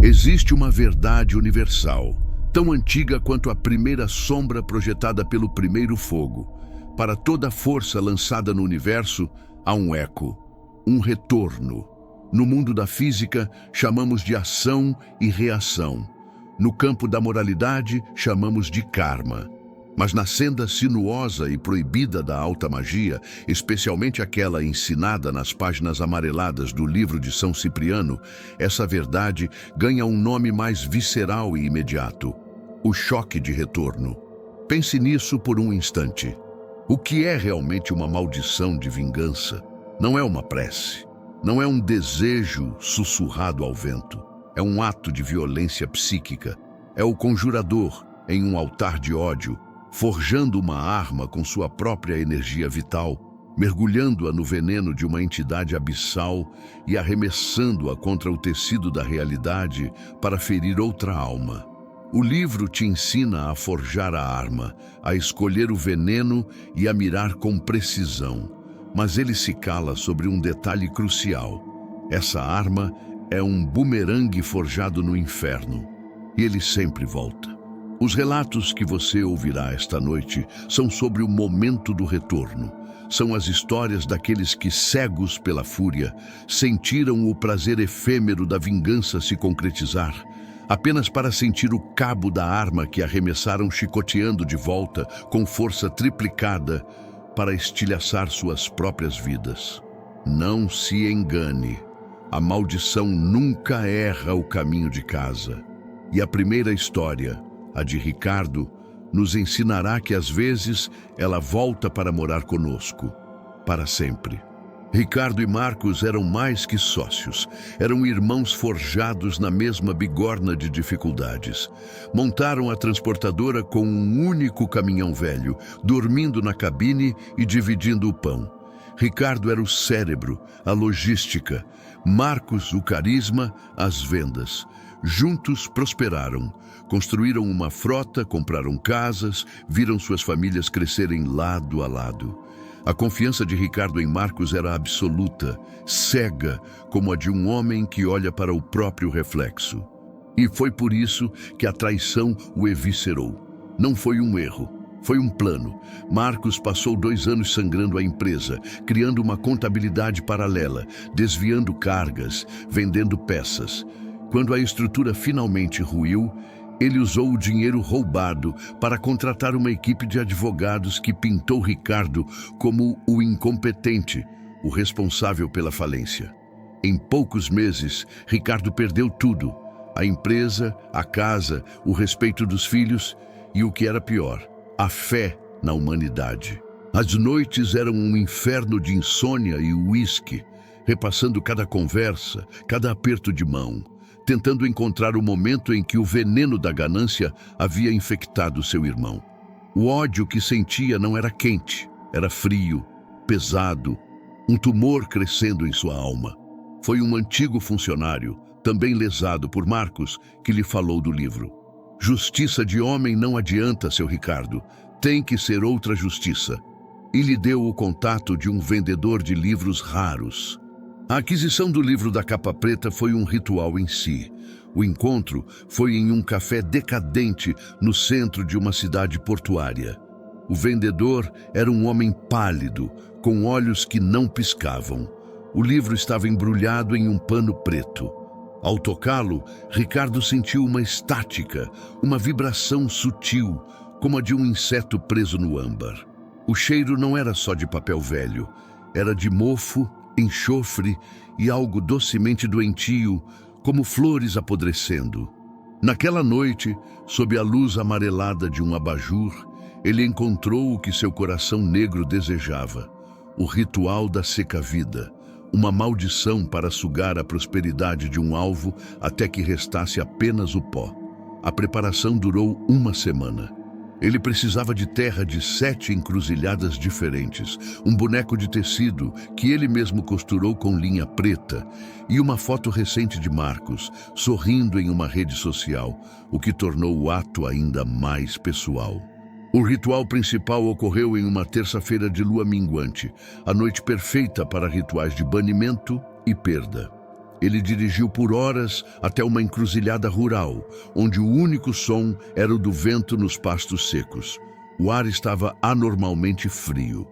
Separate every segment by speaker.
Speaker 1: Existe uma verdade universal, tão antiga quanto a primeira sombra projetada pelo primeiro fogo. Para toda força lançada no universo, há um eco, um retorno. No mundo da física, chamamos de ação e reação. No campo da moralidade, chamamos de karma. Mas na senda sinuosa e proibida da alta magia, especialmente aquela ensinada nas páginas amareladas do livro de São Cipriano, essa verdade ganha um nome mais visceral e imediato: o choque de retorno. Pense nisso por um instante. O que é realmente uma maldição de vingança? Não é uma prece, não é um desejo sussurrado ao vento. É um ato de violência psíquica. É o conjurador, em um altar de ódio, forjando uma arma com sua própria energia vital, mergulhando-a no veneno de uma entidade abissal e arremessando-a contra o tecido da realidade para ferir outra alma. O livro te ensina a forjar a arma, a escolher o veneno e a mirar com precisão. Mas ele se cala sobre um detalhe crucial. Essa arma é um bumerangue forjado no inferno, e ele sempre volta. Os relatos que você ouvirá esta noite são sobre o momento do retorno. São as histórias daqueles que, cegos pela fúria, sentiram o prazer efêmero da vingança se concretizar, apenas para sentir o cabo da arma que arremessaram chicoteando de volta com força triplicada para estilhaçar suas próprias vidas. Não se engane. A maldição nunca erra o caminho de casa. E a primeira história, a de Ricardo, nos ensinará que às vezes ela volta para morar conosco, para sempre. Ricardo e Marcos eram mais que sócios, eram irmãos forjados na mesma bigorna de dificuldades. Montaram a transportadora com um único caminhão velho, dormindo na cabine e dividindo o pão. Ricardo era o cérebro, a logística, Marcos o carisma, as vendas. Juntos prosperaram, construíram uma frota, compraram casas, viram suas famílias crescerem lado a lado. A confiança de Ricardo em Marcos era absoluta, cega, como a de um homem que olha para o próprio reflexo. E foi por isso que a traição o eviscerou. Não foi um erro, foi um plano. Marcos passou 2 anos sangrando a empresa, criando uma contabilidade paralela, desviando cargas, vendendo peças. Quando a estrutura finalmente ruiu, ele usou o dinheiro roubado para contratar uma equipe de advogados que pintou Ricardo como o incompetente, o responsável pela falência. Em poucos meses, Ricardo perdeu tudo: a empresa, a casa, o respeito dos filhos e, o que era pior, a fé na humanidade. As noites eram um inferno de insônia e uísque, repassando cada conversa, cada aperto de mão, tentando encontrar o momento em que o veneno da ganância havia infectado seu irmão. O ódio que sentia não era quente, era frio, pesado, um tumor crescendo em sua alma. Foi um antigo funcionário, também lesado por Marcos, que lhe falou do livro. Justiça de homem não adianta, seu Ricardo, tem que ser outra justiça. E lhe deu o contato de um vendedor de livros raros. A aquisição do livro da capa preta foi um ritual em si. O encontro foi em um café decadente no centro de uma cidade portuária. O vendedor era um homem pálido, com olhos que não piscavam. O livro estava embrulhado em um pano preto. Ao tocá-lo, Ricardo sentiu uma estática, uma vibração sutil, como a de um inseto preso no âmbar. O cheiro não era só de papel velho, era de mofo, enxofre e algo docemente doentio, como flores apodrecendo. Naquela noite, sob a luz amarelada de um abajur, ele encontrou o que seu coração negro desejava: o ritual da seca-vida, uma maldição para sugar a prosperidade de um alvo até que restasse apenas o pó. A preparação durou 1 semana. Ele precisava de terra de 7 encruzilhadas diferentes, um boneco de tecido que ele mesmo costurou com linha preta e uma foto recente de Marcos, sorrindo em uma rede social, o que tornou o ato ainda mais pessoal. O ritual principal ocorreu em uma terça-feira de lua minguante, a noite perfeita para rituais de banimento e perda. Ele dirigiu por horas até uma encruzilhada rural, onde o único som era o do vento nos pastos secos. O ar estava anormalmente frio.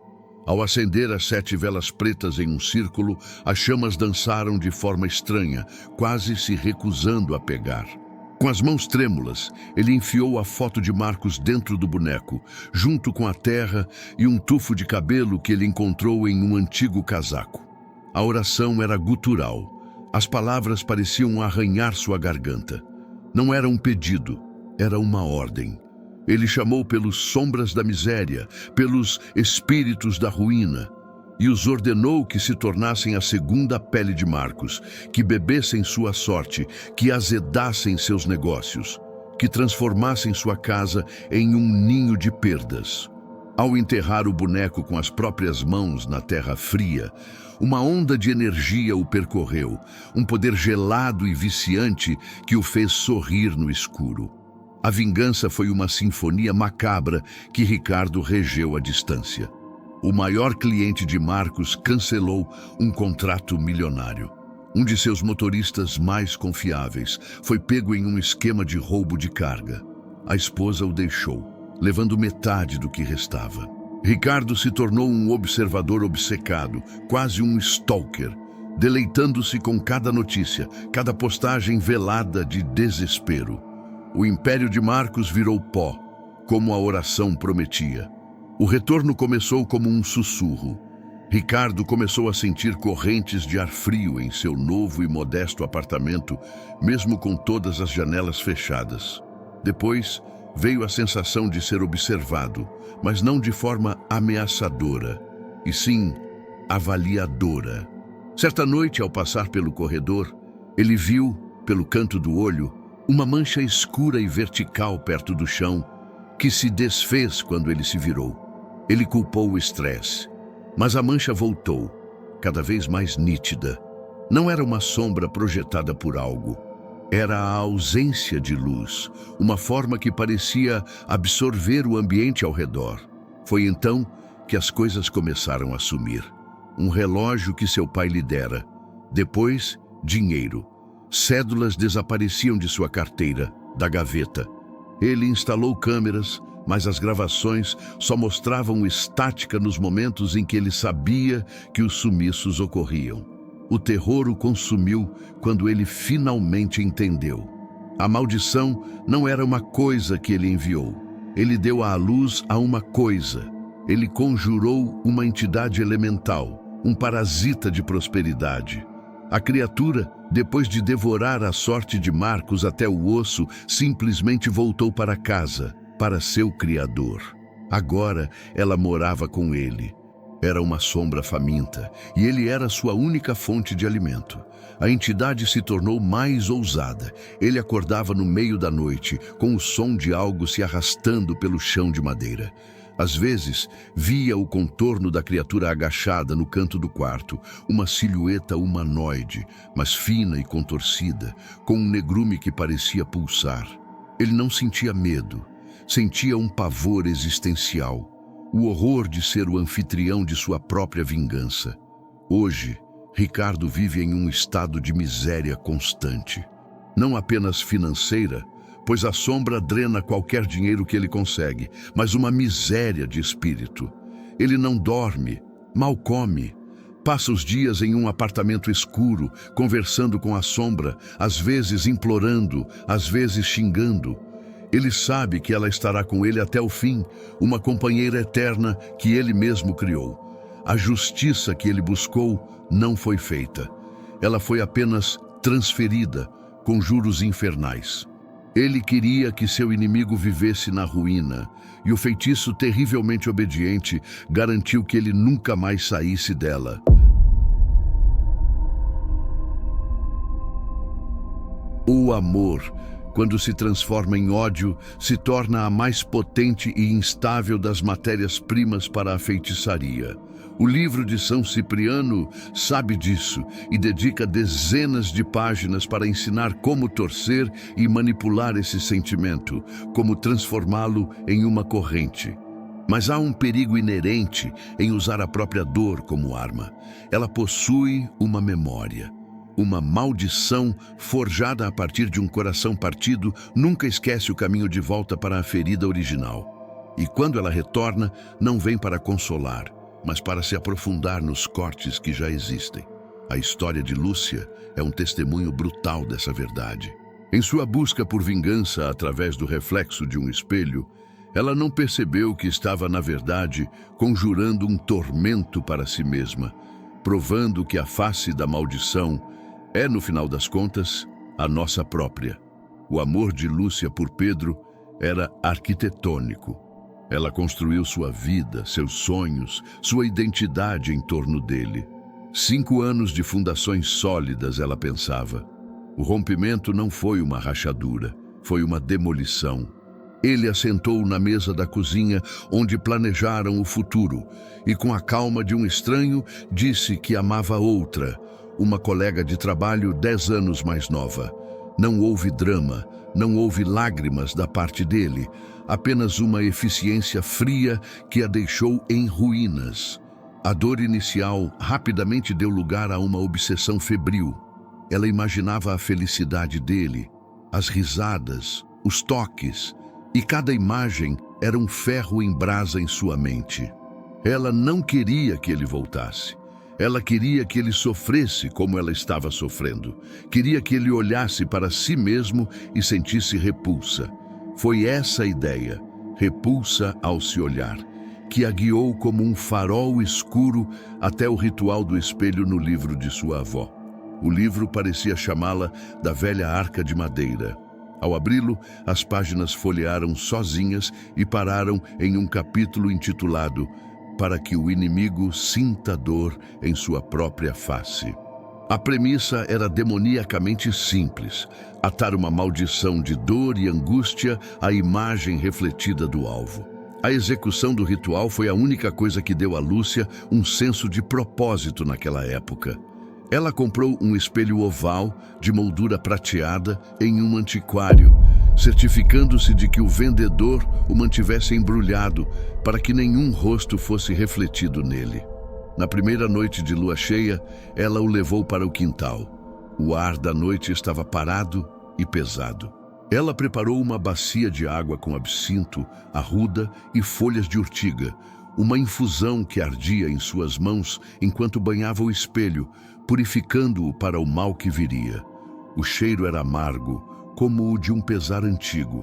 Speaker 1: Ao acender as 7 velas pretas em um círculo, as chamas dançaram de forma estranha, quase se recusando a pegar. Com as mãos trêmulas, ele enfiou a foto de Marcos dentro do boneco, junto com a terra e um tufo de cabelo que ele encontrou em um antigo casaco. A oração era gutural. As palavras pareciam arranhar sua garganta. Não era um pedido, era uma ordem. Ele chamou pelos sombras da miséria, pelos espíritos da ruína, e os ordenou que se tornassem a segunda pele de Marcos, que bebessem sua sorte, que azedassem seus negócios, que transformassem sua casa em um ninho de perdas. Ao enterrar o boneco com as próprias mãos na terra fria, uma onda de energia o percorreu, um poder gelado e viciante que o fez sorrir no escuro. A vingança foi uma sinfonia macabra que Ricardo regeu à distância. O maior cliente de Marcos cancelou um contrato milionário. Um de seus motoristas mais confiáveis foi pego em um esquema de roubo de carga. A esposa o deixou, levando metade do que restava. Ricardo se tornou um observador obcecado, quase um stalker, deleitando-se com cada notícia, cada postagem velada de desespero. O império de Marcos virou pó, como a oração prometia. O retorno começou como um sussurro. Ricardo começou a sentir correntes de ar frio em seu novo e modesto apartamento, mesmo com todas as janelas fechadas. Depois, veio a sensação de ser observado, mas não de forma ameaçadora, e sim avaliadora. Certa noite, ao passar pelo corredor, ele viu, pelo canto do olho, uma mancha escura e vertical perto do chão, que se desfez quando ele se virou. Ele culpou o estresse, mas a mancha voltou, cada vez mais nítida. Não era uma sombra projetada por algo. Era a ausência de luz, uma forma que parecia absorver o ambiente ao redor. Foi então que as coisas começaram a sumir. Um relógio que seu pai lhe dera. Depois, dinheiro. Cédulas desapareciam de sua carteira, da gaveta. Ele instalou câmeras, mas as gravações só mostravam estática nos momentos em que ele sabia que os sumiços ocorriam. O terror o consumiu quando ele finalmente entendeu. A maldição não era uma coisa que ele enviou. Ele deu à luz a uma coisa. Ele conjurou uma entidade elemental, um parasita de prosperidade. A criatura, depois de devorar a sorte de Marcos até o osso, simplesmente voltou para casa, para seu criador. Agora ela morava com ele. Era uma sombra faminta, e ele era sua única fonte de alimento. A entidade se tornou mais ousada. Ele acordava no meio da noite, com o som de algo se arrastando pelo chão de madeira. Às vezes, via o contorno da criatura agachada no canto do quarto, uma silhueta humanoide, mas fina e contorcida, com um negrume que parecia pulsar. Ele não sentia medo, sentia um pavor existencial, o horror de ser o anfitrião de sua própria vingança. Hoje, Ricardo vive em um estado de miséria constante. Não apenas financeira, pois a sombra drena qualquer dinheiro que ele consegue, mas uma miséria de espírito. Ele não dorme, mal come, passa os dias em um apartamento escuro, conversando com a sombra, às vezes implorando, às vezes xingando. Ele sabe que ela estará com ele até o fim, uma companheira eterna que ele mesmo criou. A justiça que ele buscou não foi feita. Ela foi apenas transferida, com juros infernais. Ele queria que seu inimigo vivesse na ruína, e o feitiço terrivelmente obediente garantiu que ele nunca mais saísse dela. O amor, quando se transforma em ódio, se torna a mais potente e instável das matérias-primas para a feitiçaria. O livro de São Cipriano sabe disso e dedica dezenas de páginas para ensinar como torcer e manipular esse sentimento, como transformá-lo em uma corrente. Mas há um perigo inerente em usar a própria dor como arma. Ela possui uma memória. Uma maldição forjada a partir de um coração partido nunca esquece o caminho de volta para a ferida original. E quando ela retorna, não vem para consolar, mas para se aprofundar nos cortes que já existem. A história de Lúcia é um testemunho brutal dessa verdade. Em sua busca por vingança através do reflexo de um espelho, ela não percebeu que estava, na verdade, conjurando um tormento para si mesma, provando que a face da maldição é, no final das contas, a nossa própria. O amor de Lúcia por Pedro era arquitetônico. Ela construiu sua vida, seus sonhos, sua identidade em torno dele. 5 anos de fundações sólidas, ela pensava. O rompimento não foi uma rachadura, foi uma demolição. Ele a sentou na mesa da cozinha onde planejaram o futuro e, com a calma de um estranho, disse que amava outra, uma colega de trabalho 10 anos mais nova. Não houve drama, não houve lágrimas da parte dele, apenas uma eficiência fria que a deixou em ruínas. A dor inicial rapidamente deu lugar a uma obsessão febril. Ela imaginava a felicidade dele, as risadas, os toques, e cada imagem era um ferro em brasa em sua mente. Ela não queria que ele voltasse. Ela queria que ele sofresse como ela estava sofrendo. Queria que ele olhasse para si mesmo e sentisse repulsa. Foi essa a ideia, repulsa ao se olhar, que a guiou como um farol escuro até o ritual do espelho no livro de sua avó. O livro parecia chamá-la da velha arca de madeira. Ao abri-lo, as páginas folhearam sozinhas e pararam em um capítulo intitulado "Para que o inimigo sinta dor em sua própria face". A premissa era demoniacamente simples: atar uma maldição de dor e angústia à imagem refletida do alvo. A execução do ritual foi a única coisa que deu a Lúcia um senso de propósito naquela época. Ela comprou um espelho oval de moldura prateada em um antiquário, certificando-se de que o vendedor o mantivesse embrulhado para que nenhum rosto fosse refletido nele. Na primeira noite de lua cheia, ela o levou para o quintal. O ar da noite estava parado e pesado. Ela preparou uma bacia de água com absinto, arruda e folhas de urtiga, uma infusão que ardia em suas mãos enquanto banhava o espelho, purificando-o para o mal que viria. O cheiro era amargo, como o de um pesar antigo.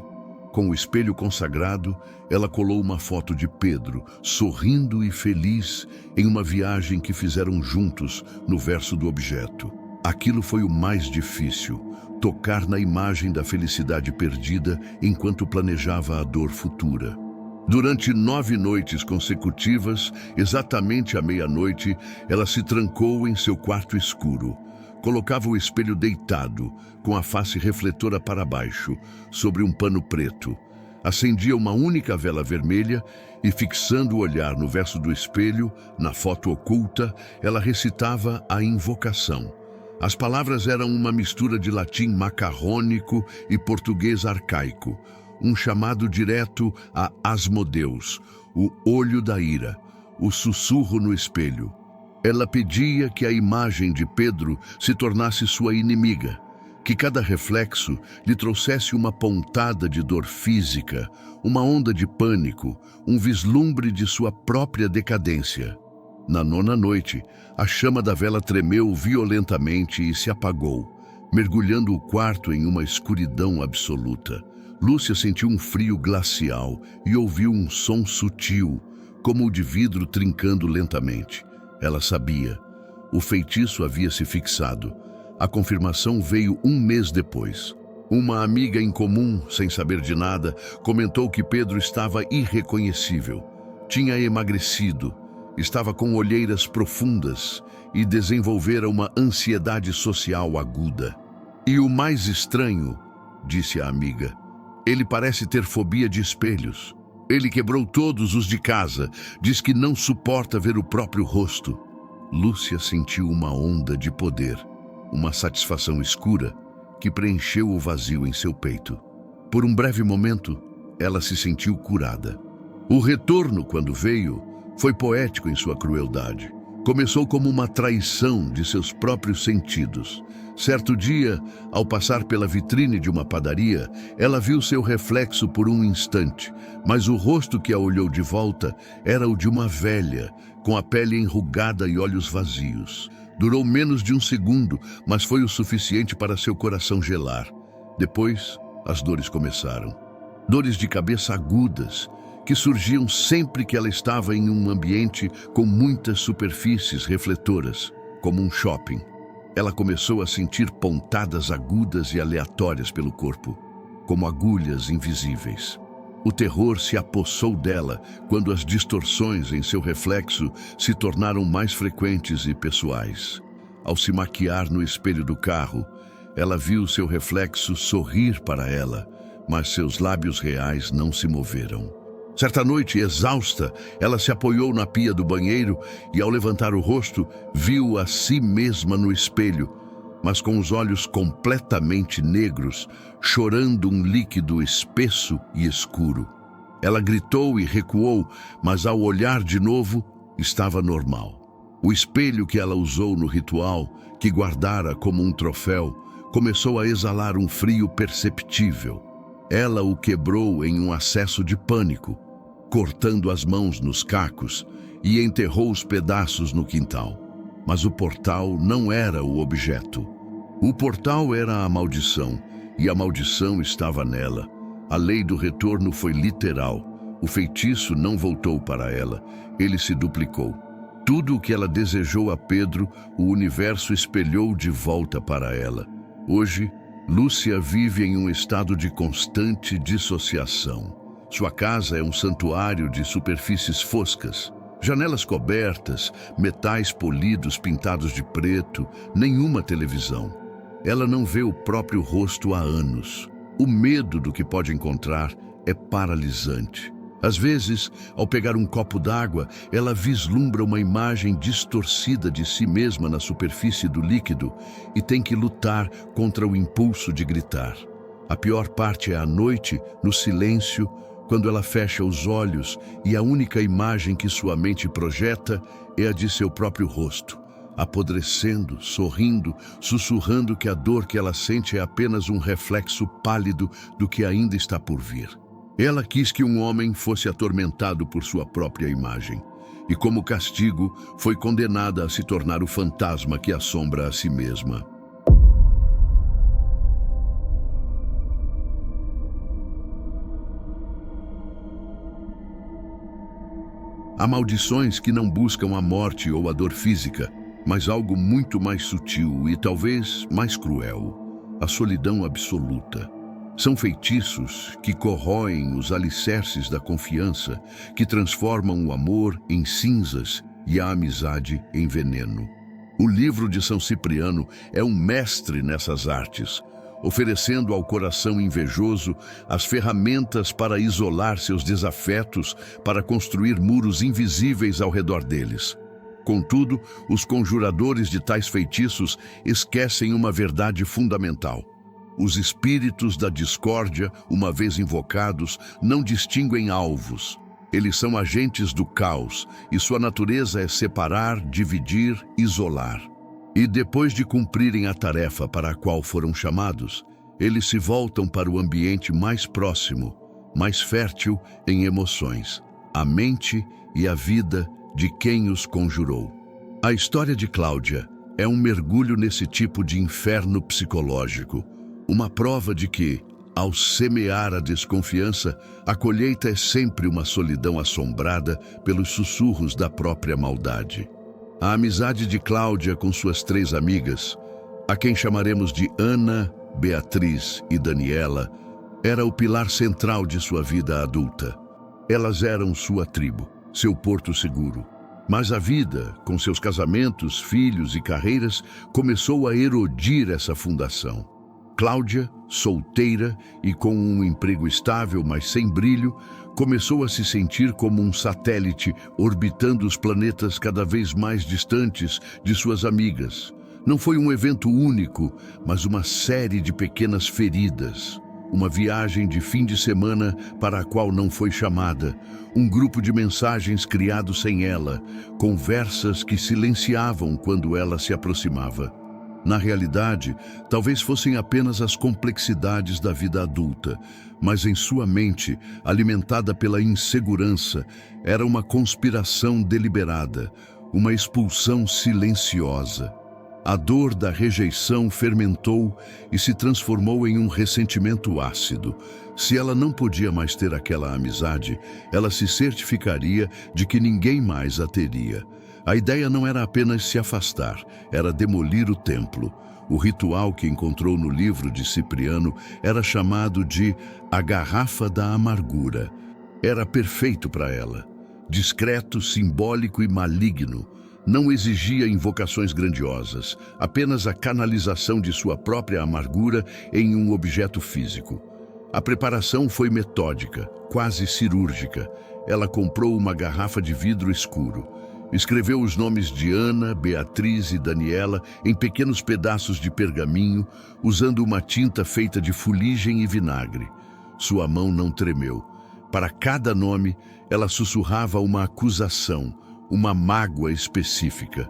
Speaker 1: Com o espelho consagrado, ela colou uma foto de Pedro, sorrindo e feliz, em uma viagem que fizeram juntos no verso do objeto. Aquilo foi o mais difícil, tocar na imagem da felicidade perdida enquanto planejava a dor futura. Durante 9 noites consecutivas, exatamente à meia-noite, ela se trancou em seu quarto escuro. Colocava o espelho deitado, com a face refletora para baixo, sobre um pano preto. Acendia uma única vela vermelha e, fixando o olhar no verso do espelho, na foto oculta, ela recitava a invocação. As palavras eram uma mistura de latim macarrônico e português arcaico, um chamado direto a Asmodeus, o olho da ira, o sussurro no espelho. Ela pedia que a imagem de Pedro se tornasse sua inimiga, que cada reflexo lhe trouxesse uma pontada de dor física, uma onda de pânico, um vislumbre de sua própria decadência. Na 9ª noite, a chama da vela tremeu violentamente e se apagou, mergulhando o quarto em uma escuridão absoluta. Lúcia sentiu um frio glacial e ouviu um som sutil, como o de vidro trincando lentamente. Ela sabia. O feitiço havia se fixado. A confirmação veio 1 mês depois. Uma amiga em comum, sem saber de nada, comentou que Pedro estava irreconhecível. Tinha emagrecido, estava com olheiras profundas e desenvolvera uma ansiedade social aguda. E o mais estranho, disse a amiga, ele parece ter fobia de espelhos. Ele quebrou todos os de casa, diz que não suporta ver o próprio rosto. Lúcia sentiu uma onda de poder, uma satisfação escura que preencheu o vazio em seu peito. Por um breve momento, ela se sentiu curada. O retorno, quando veio, foi poético em sua crueldade, Começou como uma traição de seus próprios sentidos. Certo dia, ao passar pela vitrine de uma padaria, ela viu seu reflexo por um instante, mas o rosto que a olhou de volta era o de uma velha, com a pele enrugada e olhos vazios. Durou menos de um segundo, mas foi o suficiente para seu coração gelar. Depois, as dores começaram. Dores de cabeça agudas, que surgiam sempre que ela estava em um ambiente com muitas superfícies refletoras, como um shopping. Ela começou a sentir pontadas agudas e aleatórias pelo corpo, como agulhas invisíveis. O terror se apossou dela quando as distorções em seu reflexo se tornaram mais frequentes e pessoais. Ao se maquiar no espelho do carro, ela viu seu reflexo sorrir para ela, mas seus lábios reais não se moveram. Certa noite, exausta, ela se apoiou na pia do banheiro e, ao levantar o rosto, viu a si mesma no espelho, mas com os olhos completamente negros, chorando um líquido espesso e escuro. Ela gritou e recuou, mas ao olhar de novo, estava normal. O espelho que ela usou no ritual, que guardara como um troféu, começou a exalar um frio perceptível. Ela o quebrou em um acesso de pânico, cortando as mãos nos cacos, e enterrou os pedaços no quintal. Mas o portal não era o objeto. O portal era a maldição, e a maldição estava nela. A lei do retorno foi literal. O feitiço não voltou para ela, ele se duplicou. Tudo o que ela desejou a Pedro, o universo espelhou de volta para ela. Hoje, Lúcia vive em um estado de constante dissociação. Sua casa é um santuário de superfícies foscas, janelas cobertas, metais polidos pintados de preto, nenhuma televisão. Ela não vê o próprio rosto há anos. O medo do que pode encontrar é paralisante. Às vezes, ao pegar um copo d'água, ela vislumbra uma imagem distorcida de si mesma na superfície do líquido e tem que lutar contra o impulso de gritar. A pior parte é à noite, no silêncio, quando ela fecha os olhos e a única imagem que sua mente projeta é a de seu próprio rosto, apodrecendo, sorrindo, sussurrando que a dor que ela sente é apenas um reflexo pálido do que ainda está por vir. Ela quis que um homem fosse atormentado por sua própria imagem, e como castigo foi condenada a se tornar o fantasma que assombra a si mesma. Há maldições que não buscam a morte ou a dor física, mas algo muito mais sutil e talvez mais cruel: a solidão absoluta. São feitiços que corroem os alicerces da confiança, que transformam o amor em cinzas e a amizade em veneno. O livro de São Cipriano é um mestre nessas artes, oferecendo ao coração invejoso as ferramentas para isolar seus desafetos, para construir muros invisíveis ao redor deles. Contudo, os conjuradores de tais feitiços esquecem uma verdade fundamental. Os espíritos da discórdia, uma vez invocados, não distinguem alvos. Eles são agentes do caos, e sua natureza é separar, dividir, isolar. E depois de cumprirem a tarefa para a qual foram chamados, eles se voltam para o ambiente mais próximo, mais fértil em emoções, a mente e a vida de quem os conjurou. A história de Cláudia é um mergulho nesse tipo de inferno psicológico, uma prova de que, ao semear a desconfiança, a colheita é sempre uma solidão assombrada pelos sussurros da própria maldade. A amizade de Cláudia com suas 3 amigas, a quem chamaremos de Ana, Beatriz e Daniela, era o pilar central de sua vida adulta. Elas eram sua tribo, seu porto seguro. Mas a vida, com seus casamentos, filhos e carreiras, começou a erodir essa fundação. Cláudia, solteira e com um emprego estável, mas sem brilho, começou a se sentir como um satélite orbitando os planetas cada vez mais distantes de suas amigas. Não foi um evento único, mas uma série de pequenas feridas. uma viagem de fim de semana para a qual não foi chamada, um grupo de mensagens criado sem ela, conversas que silenciavam quando ela se aproximava. Na realidade, talvez fossem apenas as complexidades da vida adulta, mas em sua mente, alimentada pela insegurança, era uma conspiração deliberada, uma expulsão silenciosa. A dor da rejeição fermentou e se transformou em um ressentimento ácido. Se ela não podia mais ter aquela amizade, ela se certificaria de que ninguém mais a teria. A ideia não era apenas se afastar, era demolir o templo. O ritual que encontrou no livro de Cipriano era chamado de a garrafa da amargura. Era perfeito para ela. Discreto, simbólico e maligno. Não exigia invocações grandiosas, apenas a canalização de sua própria amargura em um objeto físico. A preparação foi metódica, quase cirúrgica. Ela comprou uma garrafa de vidro escuro. Escreveu os nomes de Ana, Beatriz e Daniela em pequenos pedaços de pergaminho, usando uma tinta feita de fuligem e vinagre. Sua mão não tremeu. Para cada nome, ela sussurrava uma acusação, uma mágoa específica.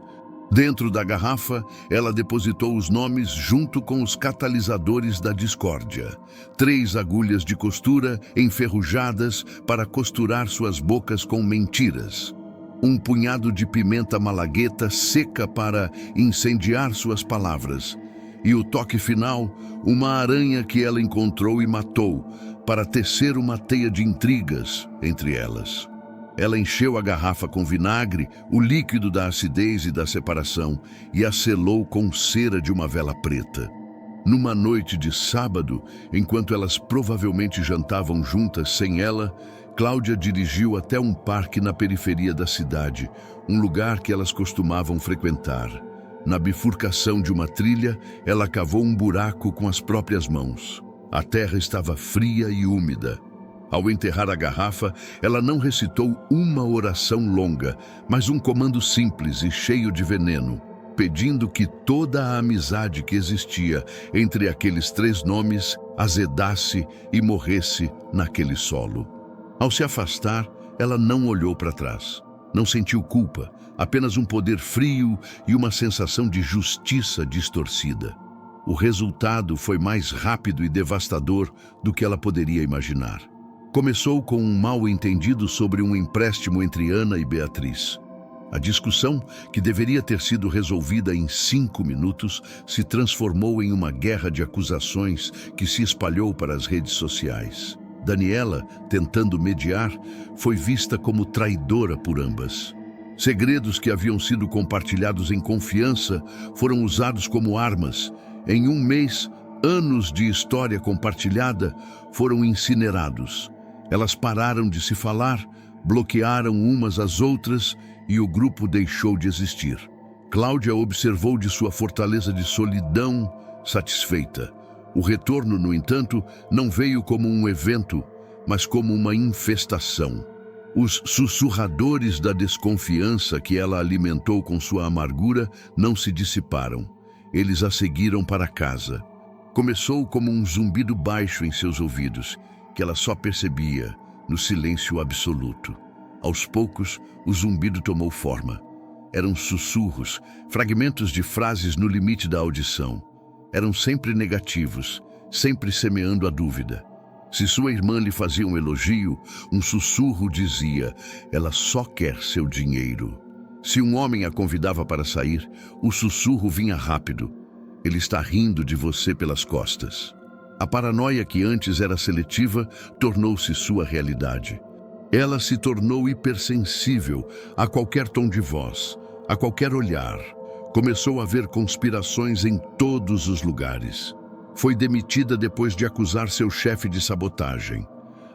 Speaker 1: Dentro da garrafa, ela depositou os nomes junto com os catalisadores da discórdia. 3 agulhas de costura enferrujadas para costurar suas bocas com mentiras. Um punhado de pimenta malagueta seca para incendiar suas palavras. E o toque final, uma aranha que ela encontrou e matou, para tecer uma teia de intrigas entre elas. Ela encheu a garrafa com vinagre, o líquido da acidez e da separação, e a selou com cera de uma vela preta. Numa noite de sábado, enquanto elas provavelmente jantavam juntas sem ela, Cláudia dirigiu até um parque na periferia da cidade, um lugar que elas costumavam frequentar. Na bifurcação de uma trilha, ela cavou um buraco com as próprias mãos. A terra estava fria e úmida. Ao enterrar a garrafa, ela não recitou uma oração longa, mas um comando simples e cheio de veneno, pedindo que toda a amizade que existia entre aqueles 3 nomes azedasse e morresse naquele solo. Ao se afastar, ela não olhou para trás. Não sentiu culpa, apenas um poder frio e uma sensação de justiça distorcida. O resultado foi mais rápido e devastador do que ela poderia imaginar. Começou com um mal-entendido sobre um empréstimo entre Ana e Beatriz. A discussão, que deveria ter sido resolvida em 5 minutos, se transformou em uma guerra de acusações que se espalhou para as redes sociais. Daniela, tentando mediar, foi vista como traidora por ambas. Segredos que haviam sido compartilhados em confiança foram usados como armas. Em um mês, anos de história compartilhada foram incinerados. Elas pararam de se falar, bloquearam umas às outras e o grupo deixou de existir. Cláudia observou de sua fortaleza de solidão, satisfeita. O retorno, no entanto, não veio como um evento, mas como uma infestação. Os sussurradores da desconfiança que ela alimentou com sua amargura não se dissiparam. Eles a seguiram para casa. Começou como um zumbido baixo em seus ouvidos, que ela só percebia no silêncio absoluto. Aos poucos, o zumbido tomou forma. Eram sussurros, fragmentos de frases no limite da audição. Eram sempre negativos, sempre semeando a dúvida. Se sua irmã lhe fazia um elogio, um sussurro dizia: ela só quer seu dinheiro. Se um homem a convidava para sair, o sussurro vinha rápido: ele está rindo de você pelas costas. A paranoia que antes era seletiva tornou-se sua realidade. Ela se tornou hipersensível a qualquer tom de voz, a qualquer olhar. Começou a ver conspirações em todos os lugares. Foi demitida depois de acusar seu chefe de sabotagem.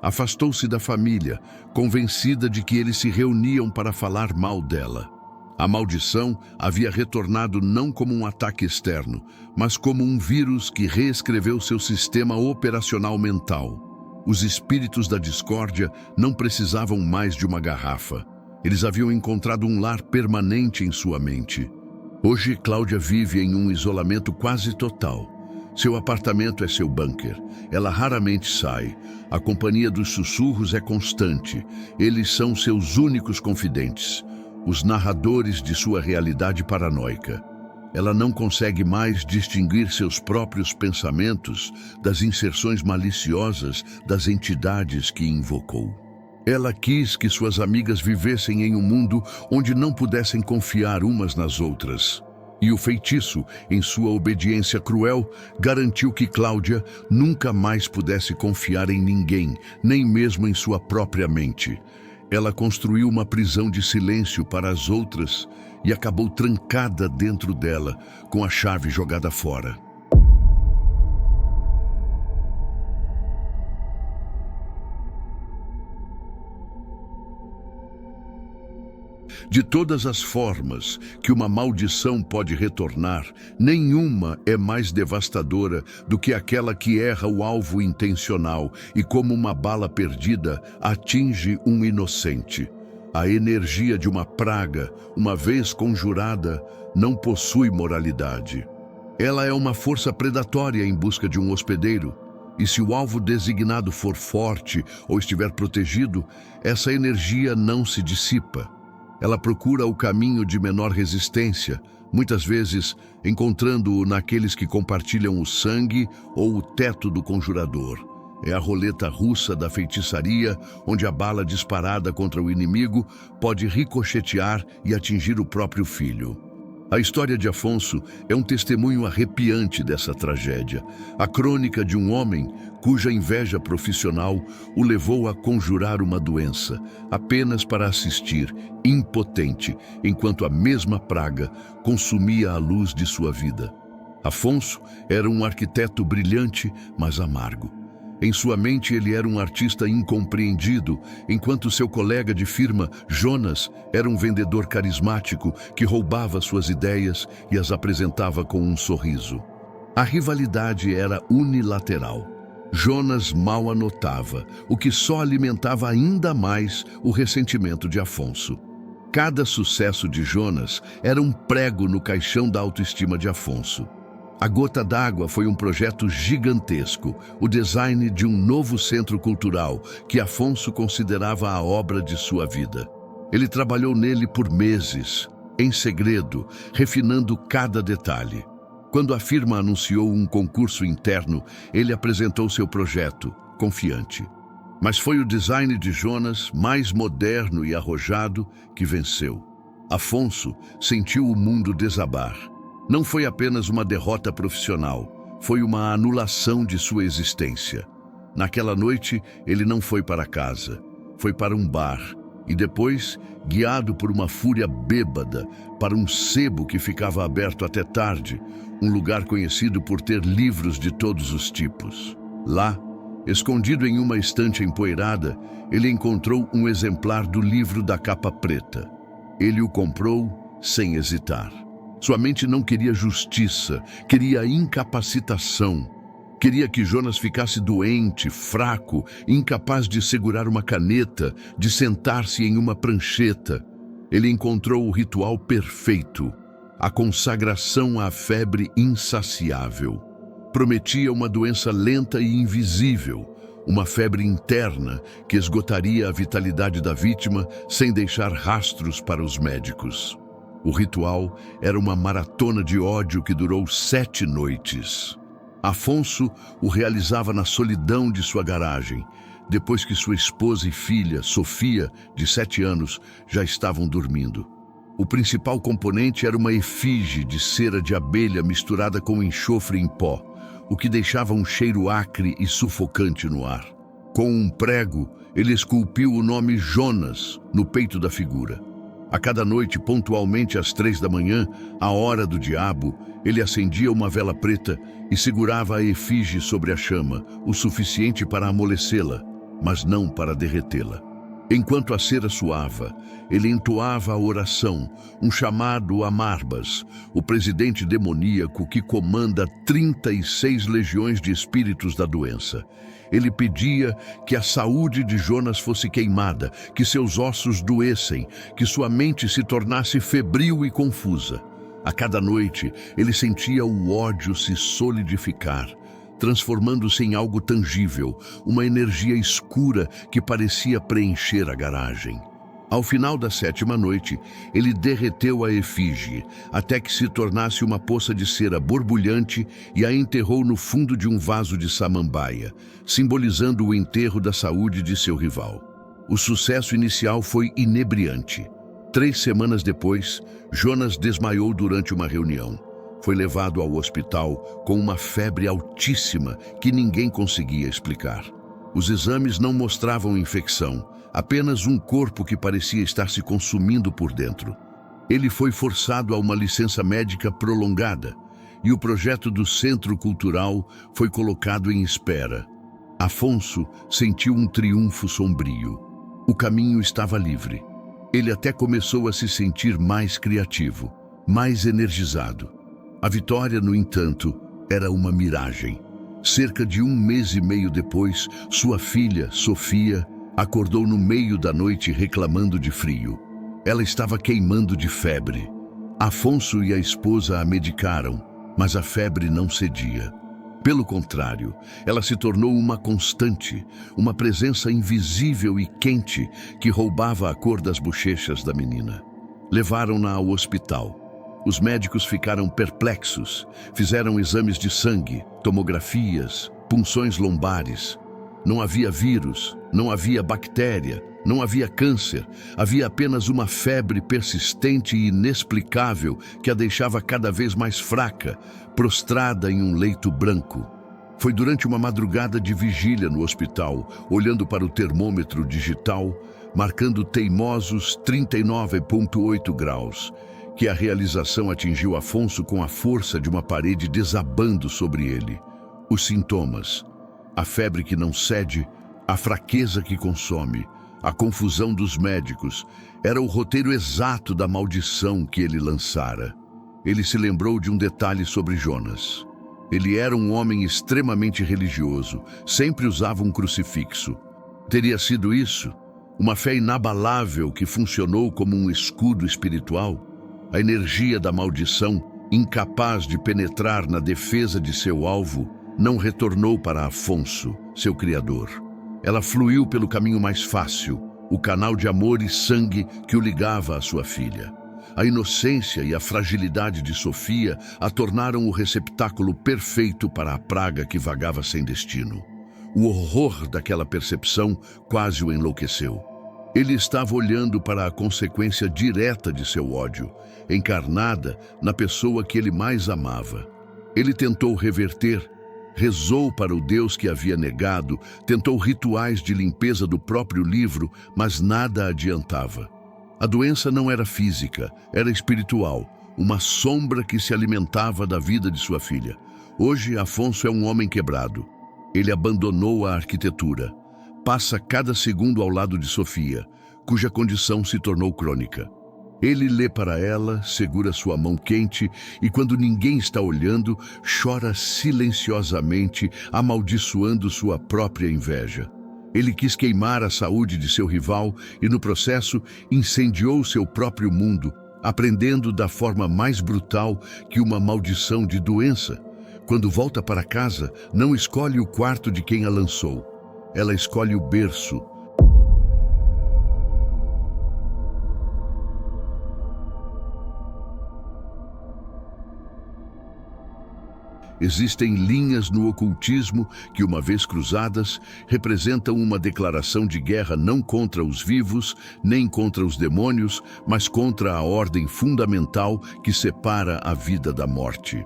Speaker 1: Afastou-se da família, convencida de que eles se reuniam para falar mal dela. A maldição havia retornado não como um ataque externo, mas como um vírus que reescreveu seu sistema operacional mental. Os espíritos da discórdia não precisavam mais de uma garrafa. Eles haviam encontrado um lar permanente em sua mente. Hoje, Cláudia vive em um isolamento quase total. Seu apartamento é seu bunker. Ela raramente sai. A companhia dos sussurros é constante. Eles são seus únicos confidentes, os narradores de sua realidade paranoica. Ela não consegue mais distinguir seus próprios pensamentos das inserções maliciosas das entidades que invocou. Ela quis que suas amigas vivessem em um mundo onde não pudessem confiar umas nas outras. E o feitiço, em sua obediência cruel, garantiu que Cláudia nunca mais pudesse confiar em ninguém, nem mesmo em sua própria mente. Ela construiu uma prisão de silêncio para as outras e acabou trancada dentro dela, com a chave jogada fora. De todas as formas que uma maldição pode retornar, nenhuma é mais devastadora do que aquela que erra o alvo intencional e, como uma bala perdida, atinge um inocente. A energia de uma praga, uma vez conjurada, não possui moralidade. Ela é uma força predatória em busca de um hospedeiro. E se o alvo designado for forte ou estiver protegido, essa energia não se dissipa. Ela procura o caminho de menor resistência, muitas vezes encontrando-o naqueles que compartilham o sangue ou o teto do conjurador. É a roleta russa da feitiçaria, onde a bala disparada contra o inimigo pode ricochetear e atingir o próprio filho. A história de Afonso é um testemunho arrepiante dessa tragédia. A crônica de um homem cuja inveja profissional o levou a conjurar uma doença, apenas para assistir, impotente, enquanto a mesma praga consumia a luz de sua vida. Afonso era um arquiteto brilhante, mas amargo. Em sua mente ele era um artista incompreendido, enquanto seu colega de firma, Jonas, era um vendedor carismático que roubava suas ideias e as apresentava com um sorriso. A rivalidade era unilateral. Jonas mal a notava, o que só alimentava ainda mais o ressentimento de Afonso. Cada sucesso de Jonas era um prego no caixão da autoestima de Afonso. A Gota d'Água foi um projeto gigantesco, o design de um novo centro cultural que Afonso considerava a obra de sua vida. Ele trabalhou nele por meses, em segredo, refinando cada detalhe. Quando a firma anunciou um concurso interno, ele apresentou seu projeto, confiante. Mas foi o design de Jonas, mais moderno e arrojado, que venceu. Afonso sentiu o mundo desabar. Não foi apenas uma derrota profissional, foi uma anulação de sua existência. Naquela noite, ele não foi para casa, foi para um bar e depois, guiado por uma fúria bêbada, para um sebo que ficava aberto até tarde, um lugar conhecido por ter livros de todos os tipos. Lá, escondido em uma estante empoeirada, ele encontrou um exemplar do livro da capa preta. Ele o comprou sem hesitar. Sua mente não queria justiça, queria incapacitação. Queria que Jonas ficasse doente, fraco, incapaz de segurar uma caneta, de sentar-se em uma prancheta. Ele encontrou o ritual perfeito, a consagração à febre insaciável. Prometia uma doença lenta e invisível, uma febre interna que esgotaria a vitalidade da vítima sem deixar rastros para os médicos. O ritual era uma maratona de ódio que durou 7 noites. Afonso o realizava na solidão de sua garagem, depois que sua esposa e filha, Sofia, de 7 anos, já estavam dormindo. O principal componente era uma efígie de cera de abelha misturada com enxofre em pó, o que deixava um cheiro acre e sufocante no ar. Com um prego, ele esculpiu o nome Jonas no peito da figura. A cada noite, pontualmente às 3 da manhã, a hora do diabo, ele acendia uma vela preta e segurava a efígie sobre a chama, o suficiente para amolecê-la, mas não para derretê-la. Enquanto a cera suava, ele entoava a oração, um chamado a Marbas, o presidente demoníaco que comanda 36 legiões de espíritos da doença. Ele pedia que a saúde de Jonas fosse queimada, que seus ossos doessem, que sua mente se tornasse febril e confusa. A cada noite, ele sentia o ódio se solidificar, transformando-se em algo tangível, uma energia escura que parecia preencher a garagem. Ao final da 7ª noite, ele derreteu a efígie, até que se tornasse uma poça de cera borbulhante e a enterrou no fundo de um vaso de samambaia, simbolizando o enterro da saúde de seu rival. O sucesso inicial foi inebriante. 3 semanas depois, Jonas desmaiou durante uma reunião. Foi levado ao hospital com uma febre altíssima que ninguém conseguia explicar. Os exames não mostravam infecção, apenas um corpo que parecia estar se consumindo por dentro. Ele foi forçado a uma licença médica prolongada e o projeto do Centro Cultural foi colocado em espera. Afonso sentiu um triunfo sombrio. O caminho estava livre. Ele até começou a se sentir mais criativo, mais energizado. A vitória, no entanto, era uma miragem. Cerca de 1 mês e meio depois, sua filha, Sofia, acordou no meio da noite reclamando de frio. Ela estava queimando de febre. Afonso e a esposa a medicaram, mas a febre não cedia. Pelo contrário, ela se tornou uma constante, uma presença invisível e quente que roubava a cor das bochechas da menina. Levaram-na ao hospital. Os médicos ficaram perplexos, fizeram exames de sangue, tomografias, punções lombares. Não havia vírus, não havia bactéria, não havia câncer, havia apenas uma febre persistente e inexplicável que a deixava cada vez mais fraca, prostrada em um leito branco. Foi durante uma madrugada de vigília no hospital, olhando para o termômetro digital, marcando teimosos 39,8 graus, que a realização atingiu Afonso com a força de uma parede desabando sobre ele. Os sintomas: a febre que não cede, a fraqueza que consome, a confusão dos médicos, era o roteiro exato da maldição que ele lançara. Ele se lembrou de um detalhe sobre Jonas. Ele era um homem extremamente religioso, sempre usava um crucifixo. Teria sido isso? Uma fé inabalável que funcionou como um escudo espiritual? A energia da maldição, incapaz de penetrar na defesa de seu alvo, não retornou para Afonso, seu criador. Ela fluiu pelo caminho mais fácil, o canal de amor e sangue que o ligava à sua filha. A inocência e a fragilidade de Sofia a tornaram o receptáculo perfeito para a praga que vagava sem destino. O horror daquela percepção quase o enlouqueceu. Ele estava olhando para a consequência direta de seu ódio, encarnada na pessoa que ele mais amava. Ele tentou reverter, rezou para o Deus que havia negado, tentou rituais de limpeza do próprio livro, mas nada adiantava. A doença não era física, era espiritual, uma sombra que se alimentava da vida de sua filha. Hoje, Afonso é um homem quebrado. Ele abandonou a arquitetura. Passa cada segundo ao lado de Sofia, cuja condição se tornou crônica. Ele lê para ela, segura sua mão quente e, quando ninguém está olhando, chora silenciosamente, amaldiçoando sua própria inveja. Ele quis queimar a saúde de seu rival e, no processo, incendiou seu próprio mundo, aprendendo da forma mais brutal que uma maldição de doença. Quando volta para casa, não escolhe o quarto de quem a lançou. Ela escolhe o berço. Existem linhas no ocultismo que, uma vez cruzadas, representam uma declaração de guerra não contra os vivos, nem contra os demônios, mas contra a ordem fundamental que separa a vida da morte.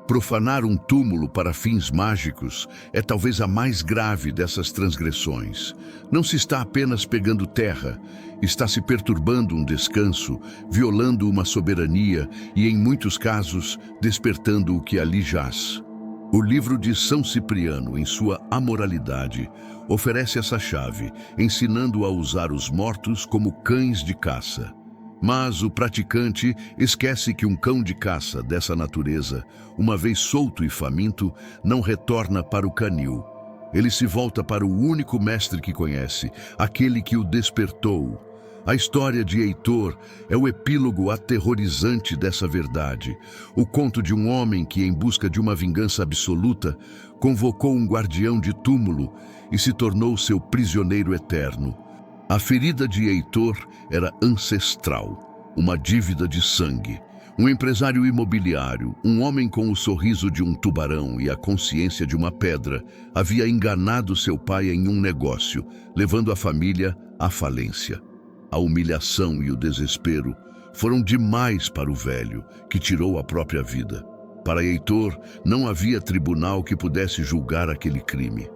Speaker 1: Profanar um túmulo para fins mágicos é talvez a mais grave dessas transgressões. Não se está apenas pegando terra, está se perturbando um descanso, violando uma soberania e, em muitos casos, despertando o que ali jaz. O livro de São Cipriano, em sua Amoralidade, oferece essa chave, ensinando a usar os mortos como cães de caça. Mas o praticante esquece que um cão de caça dessa natureza, uma vez solto e faminto, não retorna para o canil. Ele se volta para o único mestre que conhece, aquele que o despertou. A história de Heitor é o epílogo aterrorizante dessa verdade. O conto de um homem que, em busca de uma vingança absoluta, convocou um guardião de túmulo e se tornou seu prisioneiro eterno. A ferida de Heitor era ancestral, uma dívida de sangue. Um empresário imobiliário, um homem com o sorriso de um tubarão e a consciência de uma pedra, havia enganado seu pai em um negócio, levando a família à falência. A humilhação e o desespero foram demais para o velho, que tirou a própria vida. Para Heitor, não havia tribunal que pudesse julgar aquele crime.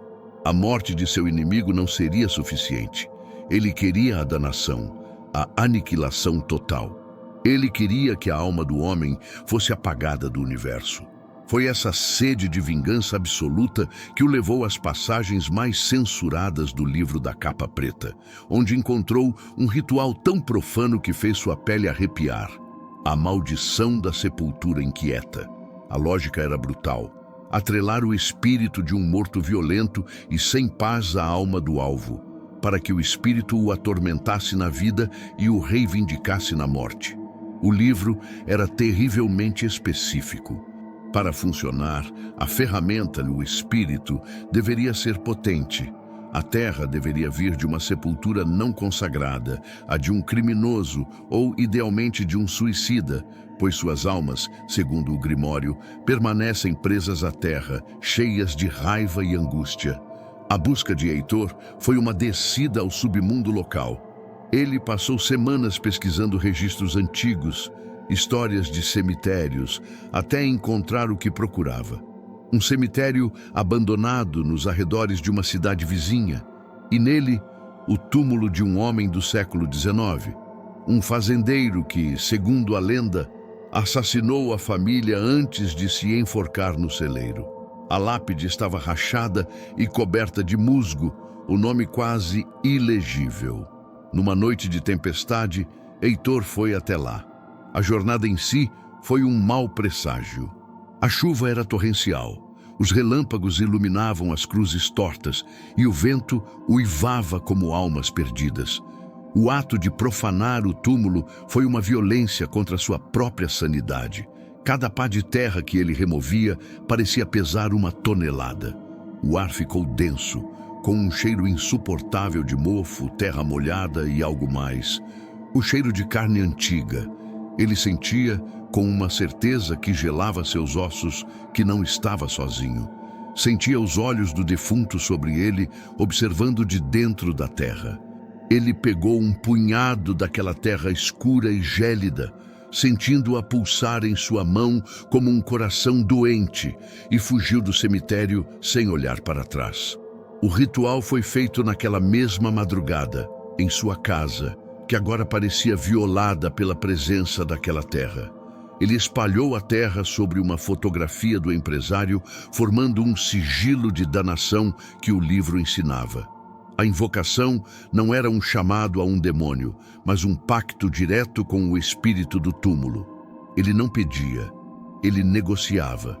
Speaker 1: A morte de seu inimigo não seria suficiente. Ele queria a danação, a aniquilação total. Ele queria que a alma do homem fosse apagada do universo. Foi essa sede de vingança absoluta que o levou às passagens mais censuradas do livro da capa preta, onde encontrou um ritual tão profano que fez sua pele arrepiar: a maldição da sepultura inquieta. A lógica era brutal: atrelar o espírito de um morto violento e sem paz à alma do alvo, para que o espírito o atormentasse na vida e o reivindicasse na morte. O livro era terrivelmente específico. Para funcionar, a ferramenta, o espírito, deveria ser potente. A terra deveria vir de uma sepultura não consagrada, a de um criminoso ou, idealmente, de um suicida, pois suas almas, segundo o Grimório, permanecem presas à terra, cheias de raiva e angústia. A busca de Heitor foi uma descida ao submundo local. Ele passou semanas pesquisando registros antigos, histórias de cemitérios, até encontrar o que procurava. Um cemitério abandonado nos arredores de uma cidade vizinha, e nele o túmulo de um homem do século XIX, um fazendeiro que, segundo a lenda, assassinou a família antes de se enforcar no celeiro. A lápide estava rachada e coberta de musgo, o nome quase ilegível. Numa noite de tempestade, Heitor foi até lá. A jornada em si foi um mau presságio. A chuva era torrencial, os relâmpagos iluminavam as cruzes tortas e o vento uivava como almas perdidas. O ato de profanar o túmulo foi uma violência contra sua própria sanidade. Cada pá de terra que ele removia parecia pesar uma tonelada. O ar ficou denso, com um cheiro insuportável de mofo, terra molhada e algo mais. O cheiro de carne antiga. Ele sentia, com uma certeza que gelava seus ossos, que não estava sozinho. Sentia os olhos do defunto sobre ele, observando de dentro da terra. Ele pegou um punhado daquela terra escura e gélida, sentindo-a pulsar em sua mão como um coração doente, e fugiu do cemitério sem olhar para trás. O ritual foi feito naquela mesma madrugada, em sua casa, que agora parecia violada pela presença daquela terra. Ele espalhou a terra sobre uma fotografia do empresário, formando um sigilo de danação que o livro ensinava. A invocação não era um chamado a um demônio, mas um pacto direto com o espírito do túmulo. Ele não pedia, ele negociava.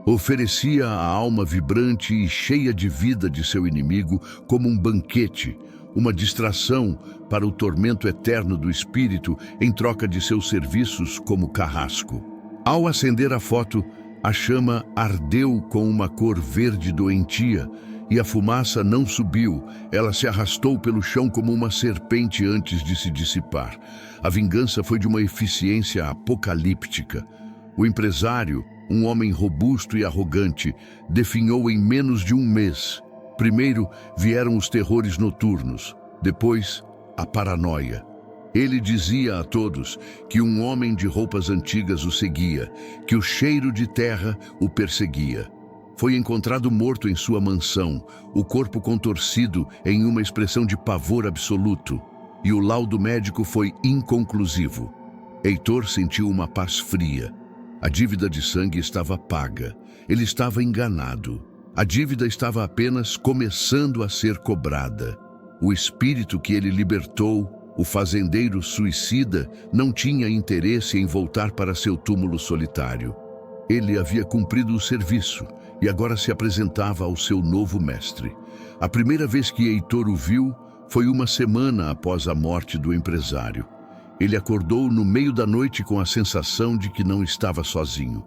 Speaker 1: Oferecia a alma vibrante e cheia de vida de seu inimigo como um banquete, uma distração para o tormento eterno do espírito em troca de seus serviços como carrasco. Ao acender a foto, a chama ardeu com uma cor verde doentia e a fumaça não subiu, ela se arrastou pelo chão como uma serpente antes de se dissipar. A vingança foi de uma eficiência apocalíptica. O empresário, um homem robusto e arrogante, definhou em menos de um mês. Primeiro vieram os terrores noturnos, depois a paranoia. Ele dizia a todos que um homem de roupas antigas o seguia, que o cheiro de terra o perseguia. Foi encontrado morto em sua mansão, o corpo contorcido em uma expressão de pavor absoluto, e o laudo médico foi inconclusivo. Heitor sentiu uma paz fria. A dívida de sangue estava paga. Ele estava enganado. A dívida estava apenas começando a ser cobrada. O espírito que ele libertou, o fazendeiro suicida, não tinha interesse em voltar para seu túmulo solitário. Ele havia cumprido o serviço e agora se apresentava ao seu novo mestre. A primeira vez que Heitor o viu, Foi uma semana após a morte do empresário. Ele acordou no meio da noite com a sensação de que não estava sozinho.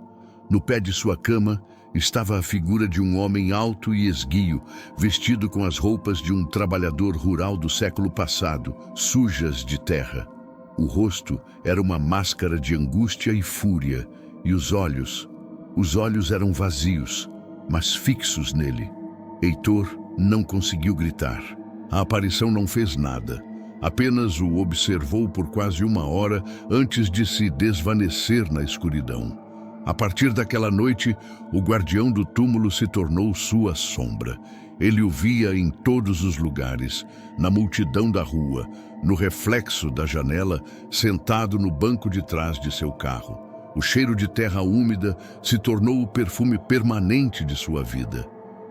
Speaker 1: No pé de sua cama estava a figura de um homem alto e esguio, vestido com as roupas de um trabalhador rural do século passado, sujas de terra. O rosto era uma máscara de angústia e fúria, e os olhos eram vazios, mas fixos nele. Heitor não conseguiu gritar. A aparição não fez nada. Apenas o observou por quase uma hora antes de se desvanecer na escuridão. A partir daquela noite, o guardião do túmulo se tornou sua sombra. Ele o via em todos os lugares, na multidão da rua, no reflexo da janela, sentado no banco de trás de seu carro. O cheiro de terra úmida se tornou o perfume permanente de sua vida.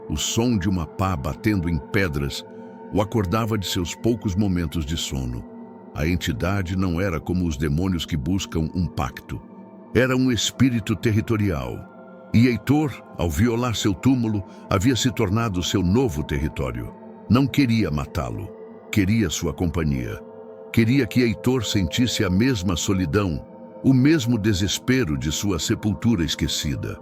Speaker 1: O som de uma pá batendo em pedras o acordava de seus poucos momentos de sono. A entidade não era como os demônios que buscam um pacto. Era um espírito territorial. E Heitor, ao violar seu túmulo, havia se tornado seu novo território. Não queria matá-lo. Queria sua companhia. Queria que Heitor sentisse a mesma solidão, o mesmo desespero de sua sepultura esquecida.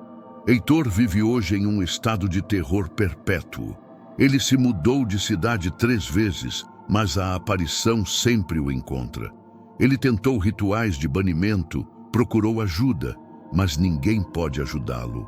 Speaker 1: Heitor vive hoje em um estado de terror perpétuo. Ele se mudou de cidade 3 vezes, mas a aparição sempre o encontra. Ele tentou rituais de banimento, procurou ajuda, mas ninguém pode ajudá-lo.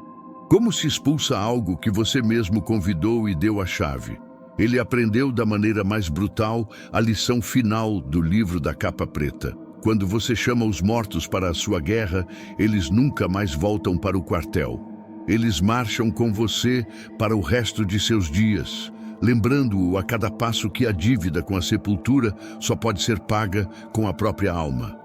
Speaker 1: Como se expulsa algo que você mesmo convidou e deu a chave? Ele aprendeu da maneira mais brutal a lição final do livro da capa preta. Quando você chama os mortos para a sua guerra, eles nunca mais voltam para o quartel. Eles marcham com você para o resto de seus dias, lembrando-o a cada passo que a dívida com a sepultura só pode ser paga com a própria alma.